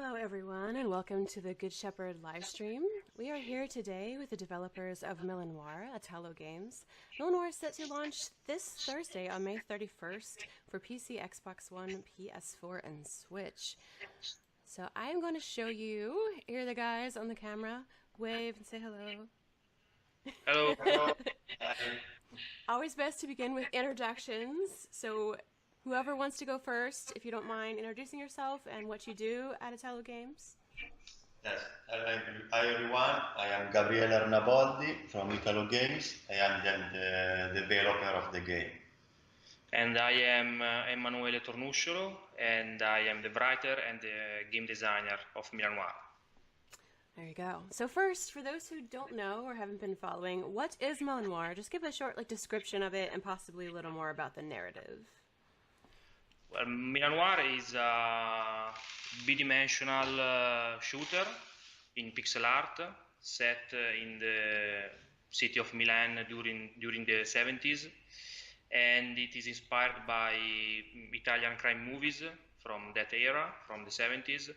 Hello, everyone, and welcome to the Good Shepherd livestream. We are here today with the developers of Milanoir, Italo Games. Milanoir is set to launch this Thursday on May 31st for PC, Xbox One, PS4, and Switch. So I'm going to show you. Here are the guys on the camera. Wave and say hello. Hello. Hello. Always best to begin with introductions. So whoever wants to go first, if you don't mind introducing yourself and what you do at Italo Games. Yes, hi everyone. I am Gabriele Arnaboldi from Italo Games. I am the developer of the game. And I am Emanuele Tornusciolo, and I am the writer and the game designer of Milanoir. There you go. So first, for those who don't know or haven't been following, what is Milanoir? Just give a short description of it and possibly a little more about the narrative. Well, Milanoir is a bidimensional shooter in pixel art set in the city of Milan during the 70s, and it is inspired by Italian crime movies from that era, from the 70s.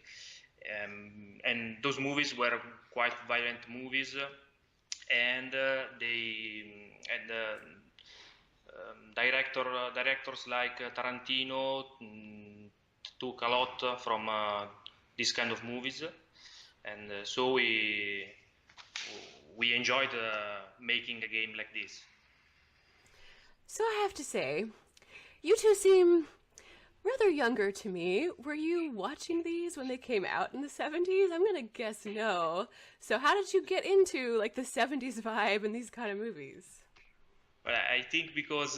And those movies were quite violent movies, and directors like Tarantino took a lot from this kind of movies, and so we enjoyed making a game like this. So I have to say, you two seem rather younger to me. Were you watching these when they came out in the 70s? I'm going to guess no. So how did you get into the 70s vibe in these kind of movies? Well, I think because,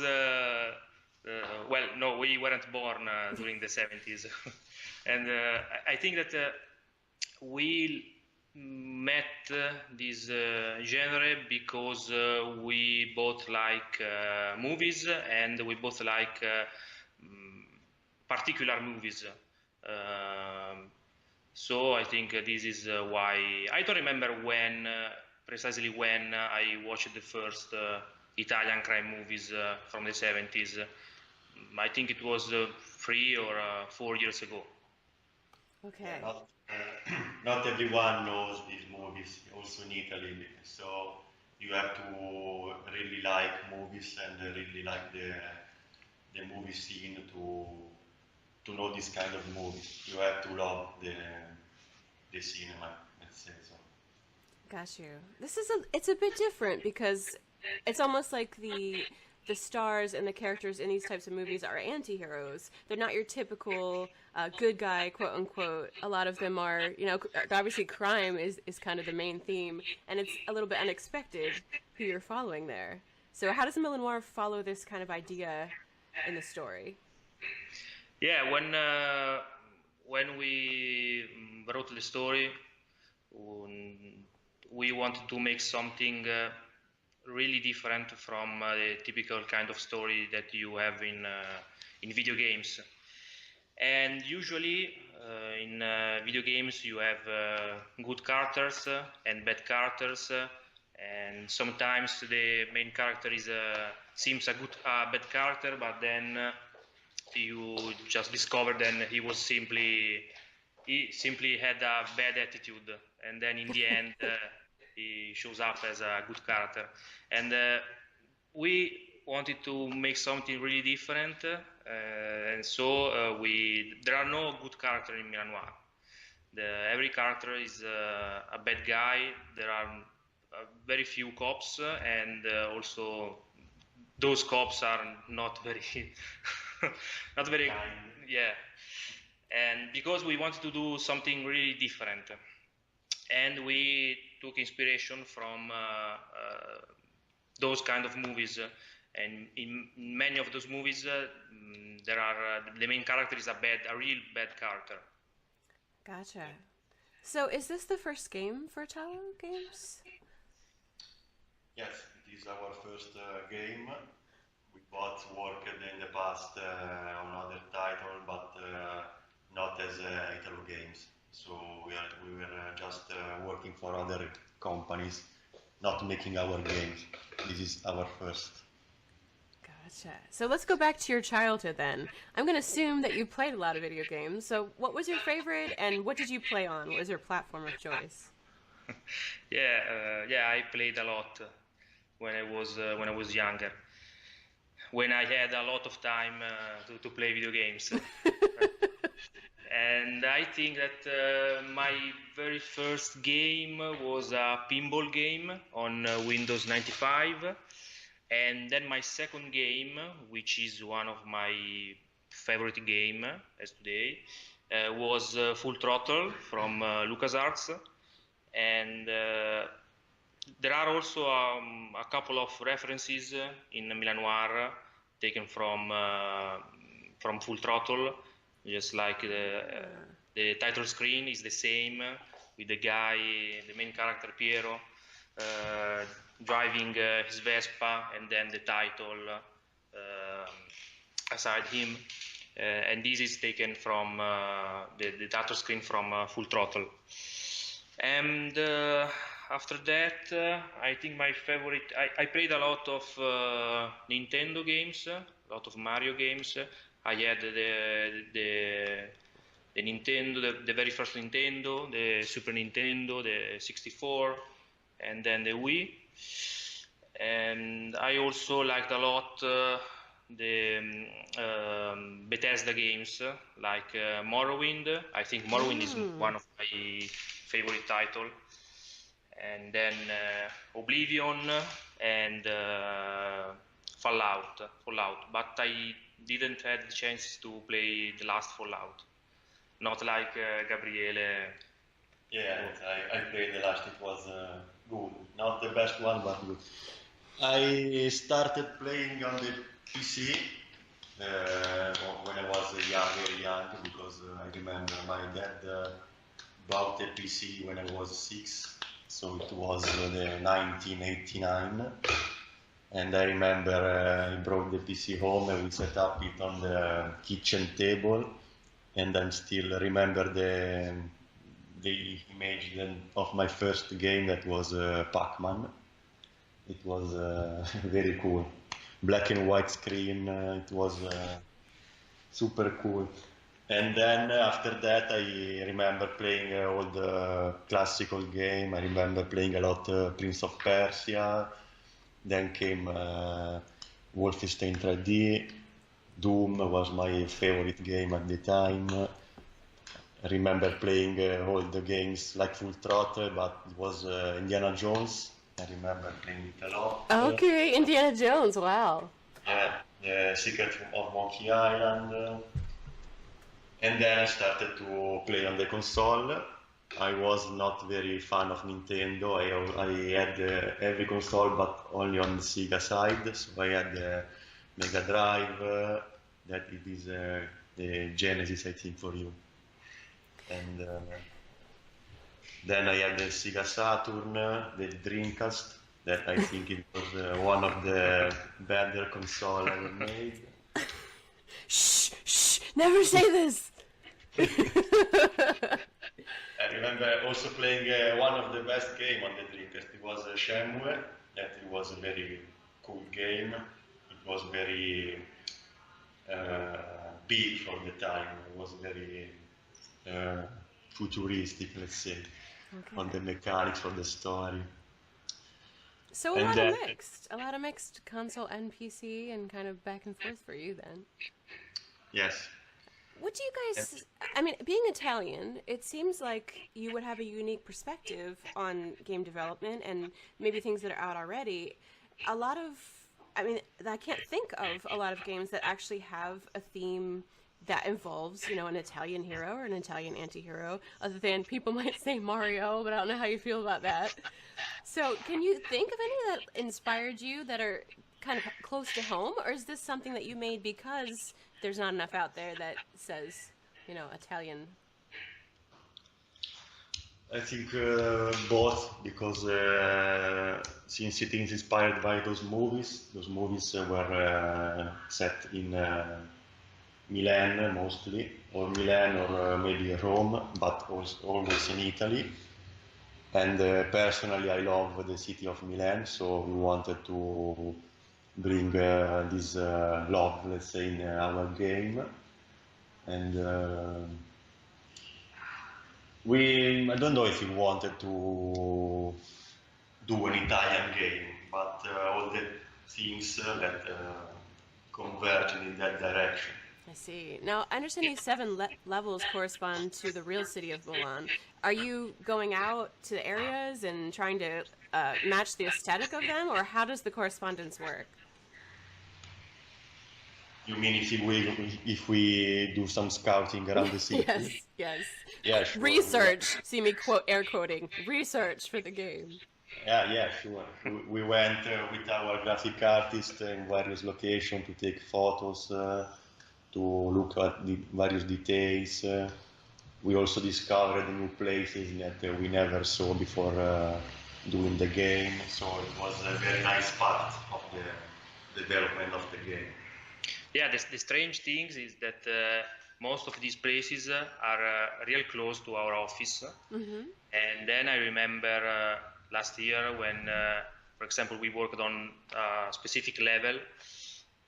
no, we weren't born during the 70s. And I think that we met this genre because we both like movies, and we both like particular movies. So I think this is why. I don't remember precisely when I watched the first Italian crime movies from the 70s. I think it was 3 or 4 years ago. Okay. Not everyone knows these movies, also in Italy. So you have to really like movies and really like the movie scene to know this kind of movies. You have to love the cinema, let's say so. Got you. It's a bit different because it's almost like the stars and the characters in these types of movies are anti-heroes. They're not your typical good guy, quote unquote. A lot of them are, obviously crime is kind of the main theme, and it's a little bit unexpected who you're following there. So how does Milanoir follow this kind of idea in the story? Yeah, when we wrote the story, we wanted to make something really different from the typical kind of story that you have in video games. And usually in video games you have good characters and bad characters, and sometimes the main character seems a bad character, but then you just discover that he simply had a bad attitude, and then in the end he shows up as a good character. And we wanted to make something really different, and so there are no good characters in Milanoir. Every character is a bad guy. There are very few cops, and also those cops are not very yeah. And because we wanted to do something really different, and we took inspiration from those kind of movies, and in many of those movies the main character is a real bad character. Gotcha. So is this the first game for Italo Games? Yes, it is our first game. We both worked in the past on other titles, but not as Italo Games. So we were just working for other companies, not making our games. This is our first. Got Gotcha. So let's go back to your childhood then. I'm going to assume that you played a lot of video games. So what was your favorite and what did you play on? What was your platform of choice? Yeah, I played a lot when I was younger. When I had a lot of time to play video games. And I think that my very first game was a pinball game on Windows 95. And then my second game, which is one of my favorite game as today, was Full Throttle from LucasArts. And there are also a couple of references in Milanoir taken from Full Throttle, just like the title screen is the same with the guy, the main character Piero, driving his Vespa, and then the title aside him. And this is taken from the title screen from Full Throttle. And after that, I think my favorite, I played a lot of Nintendo games, a lot of Mario games. I had the Nintendo, the very first Nintendo, the Super Nintendo, the 64, and then the Wii. And I also liked a lot the Bethesda games, like Morrowind. I think Morrowind is one of my favorite title. And then Oblivion and Fallout. But I didn't have the chance to play the last Fallout. Not like Gabriele. Yeah, I played the last. It was good. Not the best one, but good. I started playing on the PC when I was very young, because I remember my dad bought a PC when I was 6, so it was the 1989. And I remember he brought the PC home and we set up it on the kitchen table, and I still remember the image of my first game, that was Pac-Man. It was very cool. Black and white screen, it was super cool. And then after that I remember playing all the classical game. I remember playing a lot Prince of Persia. Then came Wolfenstein 3D. Doom was my favorite game at the time. I remember playing all the games like Full Throttle, but it was Indiana Jones. I remember playing it a lot. Okay, Indiana Jones, wow. Yeah, Secret of Monkey Island. And then I started to play on the console. I was not very fan of Nintendo. I had every console, but only on the Sega side. So I had the Mega Drive, that it is the Genesis, I think, for you. And then I had the Sega Saturn, the Dreamcast, that I think it was one of the better console ever made. Shh, never say this! I remember also playing one of the best game on the Dreamcast. It was Shenmue. That it was a very cool game. It was very big for the time. It was very futuristic, let's say, on the mechanics, for the story. So a lot of mixed console and PC, and kind of back and forth for you then. Yes. What do you guys, I mean, being Italian, it seems like you would have a unique perspective on game development and maybe things that are out already. I can't think of a lot of games that actually have a theme that involves, an Italian hero or an Italian anti-hero, other than people might say Mario, but I don't know how you feel about that. So can you think of any that inspired you that are kind of close to home, or is this something that you made because there's not enough out there that says, Italian? I think both, because since it is inspired by those movies were set in Milan mostly, or Milan, or maybe Rome, but always in Italy. And personally, I love the city of Milan, so we wanted to bring this love, let's say, in our game. And I don't know if we wanted to do an Italian game, but all the things that converged in that direction. I see. Now, I understand these seven levels correspond to the real city of Milan. Are you going out to the areas and trying to match the aesthetic of them, or how does the correspondence work? You mean if we do some scouting around the city? Yes, yes. Yeah, sure. Research. See me air quoting. Research for the game. Yeah, sure. We went with our graphic artist in various locations to take photos, to look at the various details. We also discovered new places that we never saw before doing the game. So it was a very nice part of the development of the game. Yeah, the strange thing is that most of these places are real close to our office. Mm-hmm. And then I remember last year when, for example, we worked on a specific level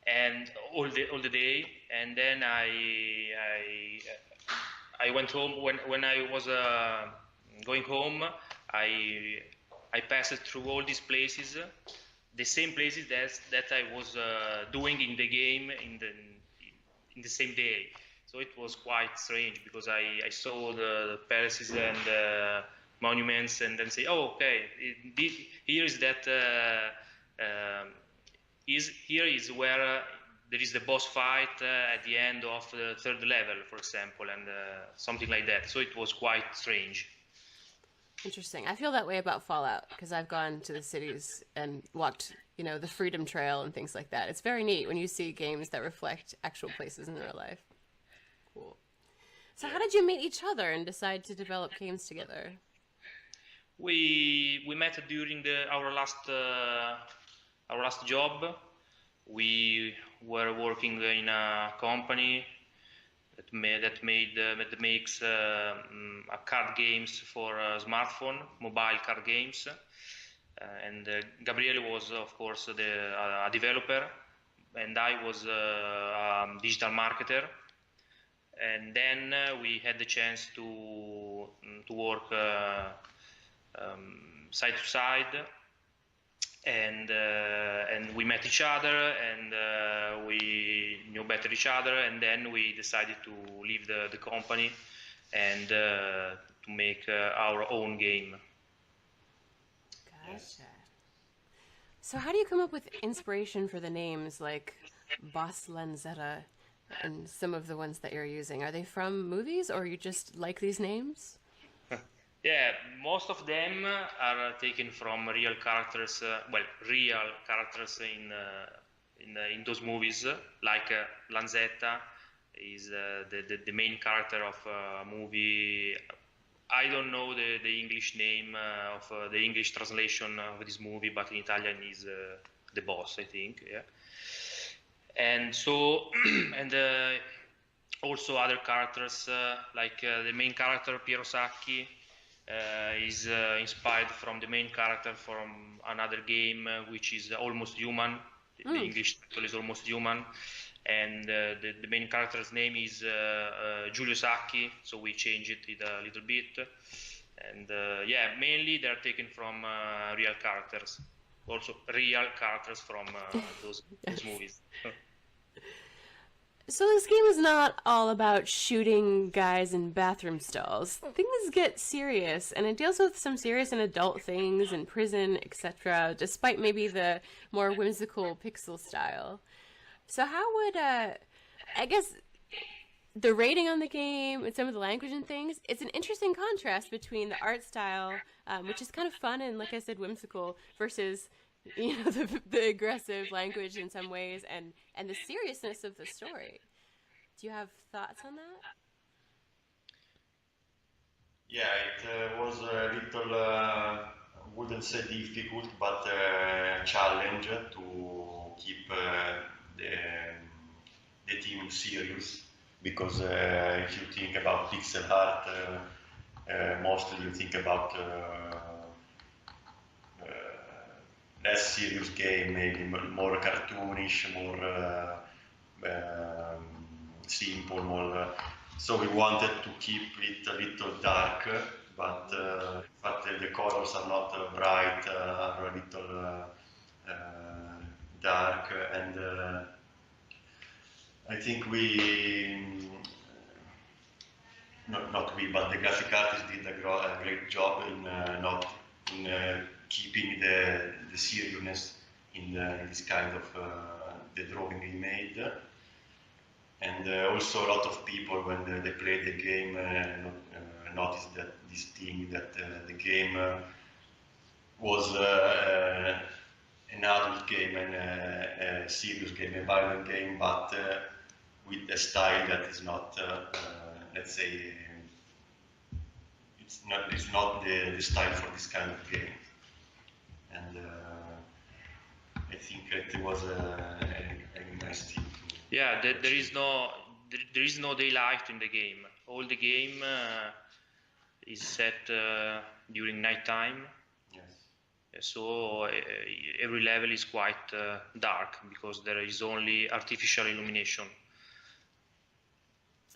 and all the day, and then I went home. When I was going home, I passed through all these places, the same places that I was doing in the game in the same day. So it was quite strange because I saw the palaces and monuments, and then say, oh, okay, here is that. Here is where there is the boss fight at the end of the third level, for example, and something like that. So it was quite strange. Interesting. I feel that way about Fallout because I've gone to the cities and walked, the Freedom Trail and things like that. It's very neat when you see games that reflect actual places in real life. Cool. So how did you meet each other and decide to develop games together? We met during our last job. We were working in a company that makes card games for smartphone, mobile card games, and Gabriele was, of course, a developer, and I was a digital marketer. And then we had the chance to work side to side. And we met each other, and we knew better each other, and then we decided to leave the company and to make our own game. Gotcha. So how do you come up with inspiration for the names like Boss Lanzetta and some of the ones that you're using? Are they from movies, or you just like these names? Yeah, most of them are taken from real characters. Real characters in those movies. Like Lanzetta is the main character of a movie. I don't know the English name of the English translation of this movie, but in Italian is the boss, I think. Yeah, and so and also other characters like the main character Piero is inspired from the main character from another game, which is Almost Human. The English title is Almost Human, and the main character's name is Giulio Sacchi, so we changed it a little bit. And mainly they're taken from real characters, also real characters from those movies. So this game is not all about shooting guys in bathroom stalls. Things get serious, and it deals with some serious and adult things in prison, etc., despite maybe the more whimsical pixel style. So how would, I guess, the rating on the game and some of the language and things, it's an interesting contrast between the art style, which is kind of fun and, like I said, whimsical, versus the aggressive language in some ways and the seriousness of the story. Do you have thoughts on that? Yeah, it was a little, wouldn't say difficult, but a challenge to keep the team serious, because if you think about pixel art, mostly you think about less serious game, maybe more cartoonish, more simple, more. So we wanted to keep it a little dark, but in fact the colors are not bright, are a little dark, and I think not we, but the graphic artist did a great job in keeping the seriousness in this kind of the drawing he made. And also a lot of people, when they play the game, noticed that this thing that the game was an adult game and a serious game, a violent game, but with a style that is not, let's say, it's not the style for this kind of game. And I think it was a nice thing. Yeah, there is no daylight in the game. All the game is set during nighttime. Yes. So every level is quite dark because there is only artificial illumination.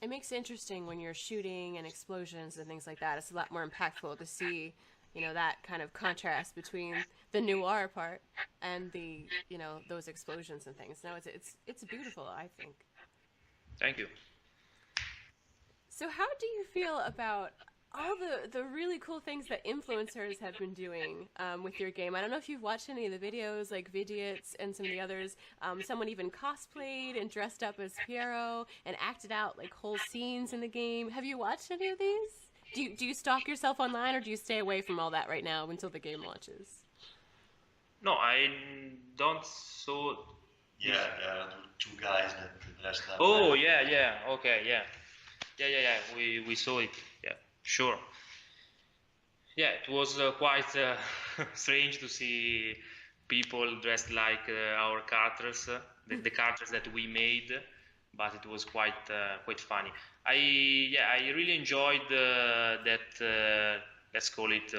It makes it interesting when you're shooting and explosions and things like that. It's a lot more impactful to see, that kind of contrast between the noir part and the, those explosions and things. No, it's beautiful, I think. Thank you. So how do you feel about all the really cool things that influencers have been doing with your game? I don't know if you've watched any of the videos, like Vidiots and some of the others. Someone even cosplayed and dressed up as Piero and acted out like whole scenes in the game. Have you watched any of these? Do you stalk yourself online, or do you stay away from all that right now until the game launches? No, I don't. So yeah, there are two guys that dressed up. Oh yeah, okay, yeah. We saw it. Yeah, sure. Yeah, it was quite strange to see people dressed like our characters, the characters that we made, but it was quite funny. I really enjoyed that let's call it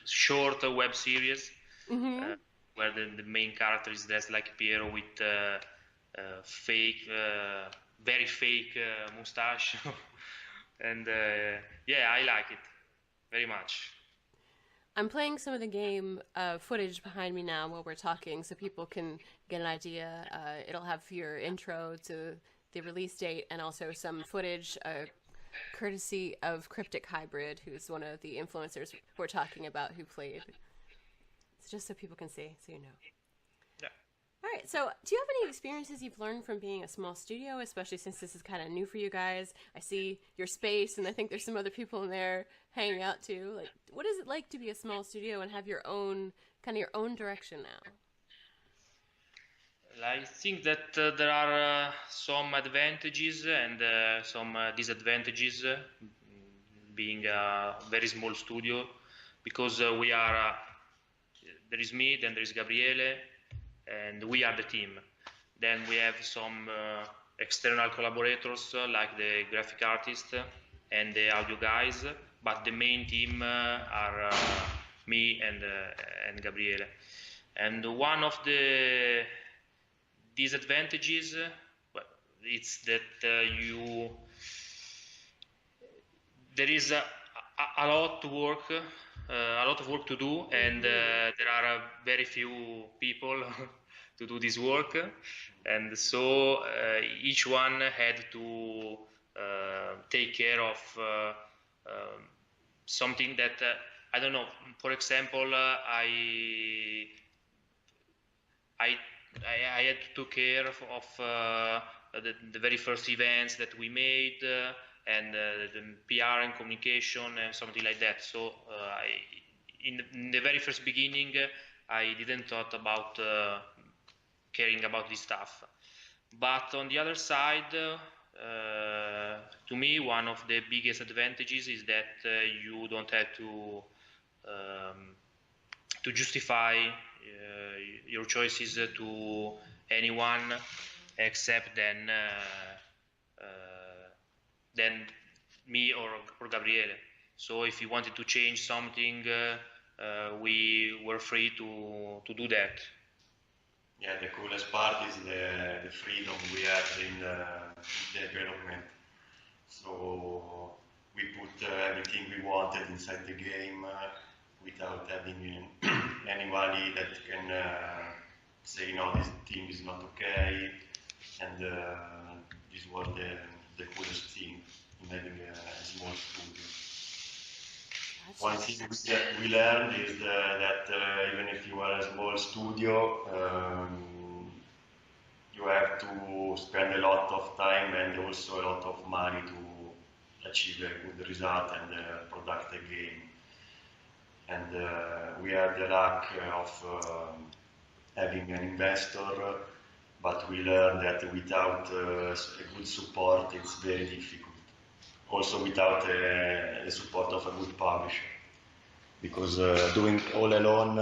short web series, where the main character is dressed like Piero with fake, very fake mustache, and I like it very much. I'm playing some of the game footage behind me now while we're talking, so people can get an idea. It'll have your intro to the release date and also some footage courtesy of Cryptic Hybrid, who's one of the influencers we're talking about who played. It's just so people can see, so you know. Yeah. All right, so do you have any experiences you've learned from being a small studio, especially since this is kind of new for you guys? I see your space, and I think there's some other people in there hanging out too. Like, what is it like to be a small studio and have your own direction now? I think that there are some advantages and some disadvantages being a very small studio, because we are there is me, then there is Gabriele, and we are the team. Then we have some external collaborators like the graphic artist and the audio guys, but the main team are me and Gabriele. And one of the disadvantages, it's that there is a lot to work, a lot of work to do, and there are very few people to do this work, and so each one had to take care of something that I don't know. For example, I had to take care of the very first events that we made, and the PR and communication and something like that. So in the very first beginning, I didn't thought about caring about this stuff. But on the other side, to me, one of the biggest advantages is that you don't have to justify your choices to anyone except then me or Gabriele. So if you wanted to change something, we were free to do that. Yeah, the coolest part is the freedom we have in the development. So we put everything we wanted inside the game without having anybody that can say, no, this thing is not okay. And this was the coolest thing in having a small studio. Gotcha. One thing we learned is that even if you are a small studio, you have to spend a lot of time and also a lot of money to achieve a good result and product a game. And we had the luck of having an investor, but we learned that without a good support, it's very difficult. Also without the support of a good publisher, because doing all alone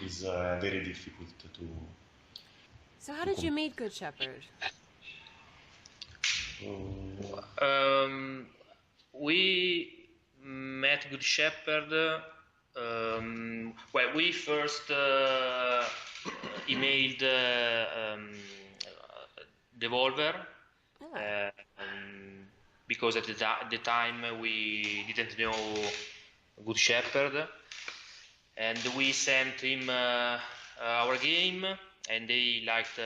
is very difficult to. So how did you meet Good Shepherd? We met Good Shepherd. Well, we first emailed Devolver. Because at the time we didn't know Good Shepherd, and we sent him our game, and they liked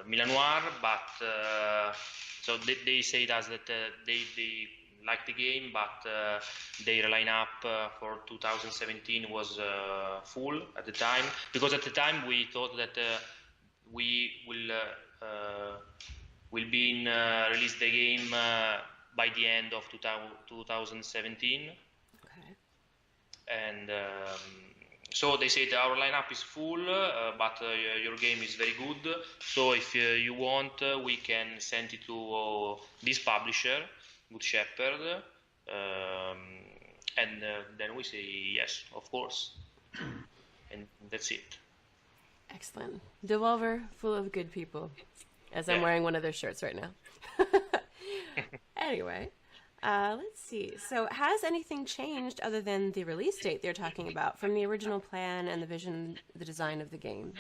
Milanoir, but so they said us that they liked the game, but their lineup for 2017 was full at the time, because at the time we thought that we will be in release the game by the end of 2017. Okay. And so they said our lineup is full, but your game is very good. So if you want, we can send it to this publisher, Good Shepherd, and then we say yes, of course, and that's it. Excellent. Devolver, full of good people. As I'm wearing one of their shirts right now. Anyway, let's see. So has anything changed other than the release date they're talking about from the original plan and the vision, the design of the game?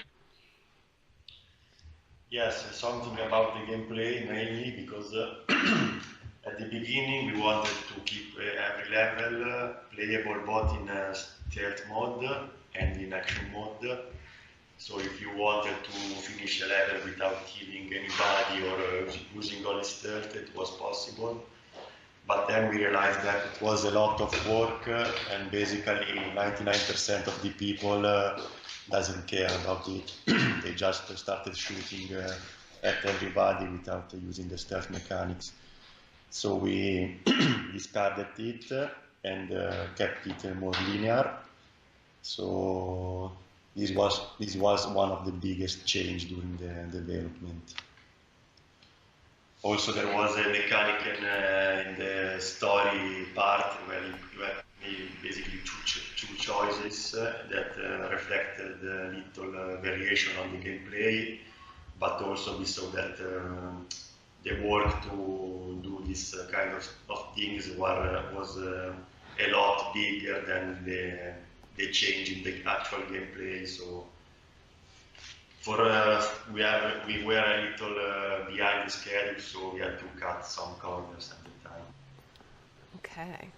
Yes, something about the gameplay mainly, because at the beginning we wanted to keep every level playable both in stealth mode and in action mode. So if you wanted to finish a level without killing anybody or using only stealth, it was possible. But then we realized that it was a lot of work, and basically 99% of the people doesn't care about it. They just started shooting at everybody without using the stealth mechanics. So we discarded it and kept it more linear. So this was one of the biggest change during the development. Also, there was a mechanic in the story part where you had basically two choices that reflected a little variation on the gameplay, but also we saw that the work to do this kind of things was a lot bigger than the change in the actual gameplay. So for us, we were a little behind the schedule, so we had to cut some corners at the time. Okay.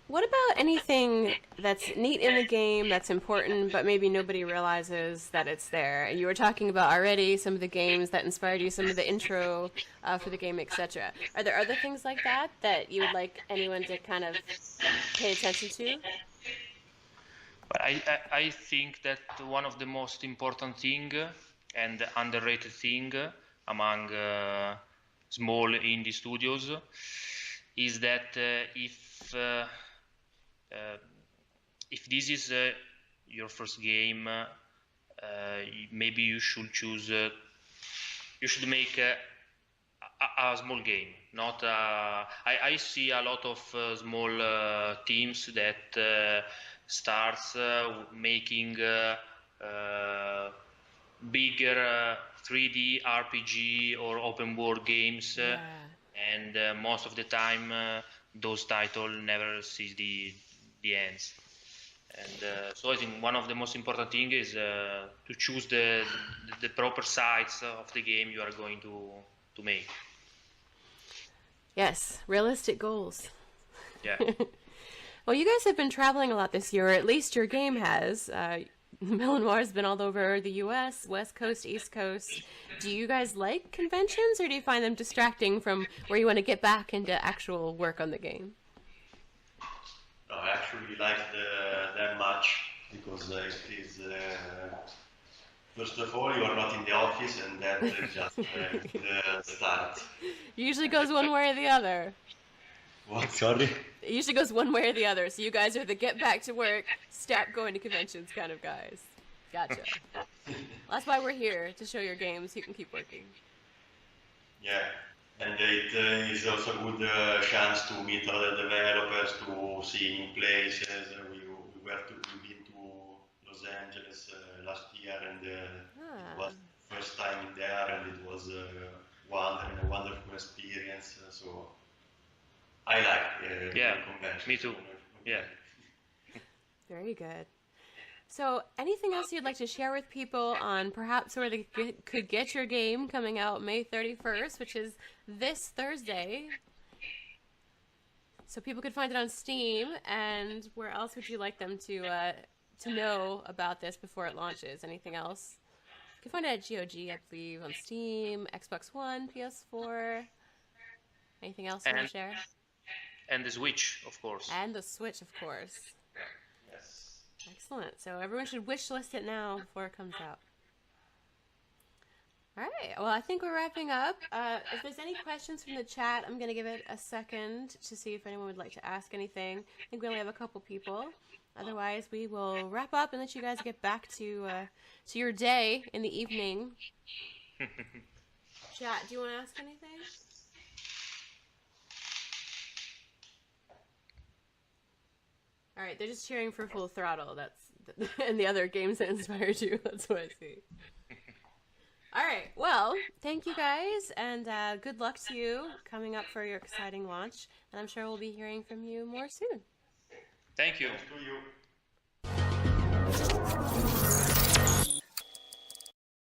What about anything that's neat in the game, that's important, but maybe nobody realizes that it's there? And you were talking about already some of the games that inspired you, some of the intro for the game, etc. Are there other things like that you would like anyone to kind of pay attention to? I think that one of the most important thing and underrated thing among small indie studios is that if this is your first game, maybe you should choose. You should make a small game. Not. I see a lot of small teams that starts making bigger 3D RPG or open world games, and most of the time those titles never sees the the ends. And so I think one of the most important thing is to choose the proper sides of the game you are going to make. Yes, realistic goals. Yeah. Well, you guys have been traveling a lot this year, or at least your game has. Milanoir has been all over the U.S., West Coast, East Coast. Do you guys like conventions, or do you find them distracting from where you want to get back into actual work on the game? No, I actually like them much because it is, first of all, you are not in the office, and that is just the start. Usually goes one way or the other. What? Sorry? It usually goes one way or the other. So you guys are the get back to work, stop going to conventions kind of guys. Gotcha. That's why we're here, to show your games. You can keep working. Yeah, and it is also a good chance to meet other developers, to see new places. We've been to Los Angeles last year, and it was the first time in there, and it was a wonderful experience. So I like the convention. Me too. Yeah. Very good. So, anything else you'd like to share with people on perhaps where they could get your game coming out May 31st, which is this Thursday? So people could find it on Steam, and where else would you like them to know about this before it launches? Anything else? You can find it at GOG, I believe, on Steam, Xbox One, PS4. Anything else you want to share? And the Switch, of course. And the Switch, of course. Yes. Excellent. So everyone should wish list it now before it comes out. All right. Well, I think we're wrapping up. If there's any questions from the chat, I'm going to give it a second to see if anyone would like to ask anything. I think we only have a couple people. Otherwise, we will wrap up and let you guys get back to your day in the evening. Chat, do you want to ask anything? All right, they're just cheering for Full Throttle. That's and the other games that inspired you. That's what I see. All right, well, thank you guys, and good luck to you coming up for your exciting launch. And I'm sure we'll be hearing from you more soon. Thank you. Thanks to you.